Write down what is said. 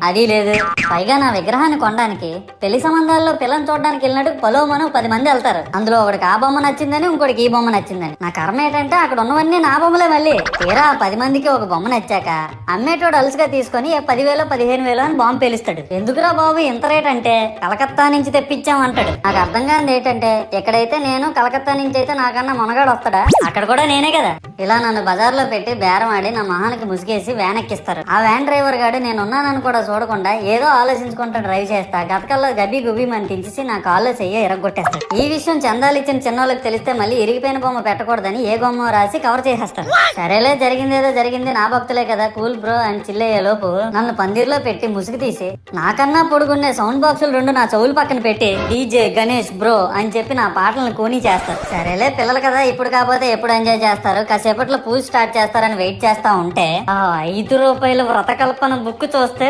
అది లేదు. పైగా నా విగ్రహాన్ని కొనడానికి పెళ్లి సంబంధాల్లో పిల్లని చూడడానికి వెళ్ళినట్టు పొలోమను 10 మంది వెళ్తారు. అందులో ఒకడికి ఆ బొమ్మ నచ్చిందని, ఇంకోటికి ఈ బొమ్మ నచ్చిందని. నా కర్మ ఏంటంటే అక్కడ ఉన్నవన్నీ నా బొమ్మలే. మళ్ళీ తీరా 10 మందికి ఒక బొమ్మ నచ్చాక అమ్మేటోడు అలుసుగా తీసుకొని 10,000 15,000 అని బాంబు పేలుస్తాడు. ఎందుకురా బాబు ఇంత రేట్ అంటే కలకత్తా నుంచి తెప్పించాం అంటాడు. నాకు అర్థం కానిది ఏంటంటే ఎక్కడైతే నేను కలకత్తా నుంచి అయితే నాకన్నా మొనగాడు వస్తాడా, అక్కడ కూడా నేనే కదా. ఇలా నన్ను బజార్లో పెట్టి బేరం ఆడి నా మొహానికి ముసుగేసి వ్యాన్ ఎక్కిస్తారు. ఆ వ్యాన్ డ్రైవర్ గాడు నేనున్నానని కూడా చూడకుండా ఏదో ఆలోచించుకుంటూ డ్రైవ్ చేస్తా గతకల్లో గబి గుబి అని తించేసి నా కాల్లో చెయ్యి ఎరగొట్టేస్తాడు. ఈ విషయం చందాలు ఇచ్చిన చిన్నోళ్ళకి తెలిస్తే మళ్ళీ ఇరిగిపోయిన బొమ్మ పెట్టకూడదని ఏ బొమ్మ రాసి కవర్ చేసేస్తాడు. సరేలే జరిగిందేదో జరిగింది, నా భక్తులే కదా కూల్ బ్రో అని చిల్లయ్యే లోపు నన్ను పందిర్లో పెట్టి ముసుగు తీసి నాకన్నా పొడుగున్నే సౌండ్ బాక్సులు 2 నా చెవులు పక్కన పెట్టి డీజే గణేష్ బ్రో అని చెప్పి నా పాటలను కూనీ చేస్తారు. సరేలే పిల్లలు కదా ఇప్పుడు కాకపోతే ఎప్పుడు ఎంజాయ్ చేస్తారు, కాసేపట్లో పూజ స్టార్ట్ చేస్తారని వెయిట్ చేస్తా ఉంటే 5 రూపాయల వ్రతకల్పన బుక్ చూస్తే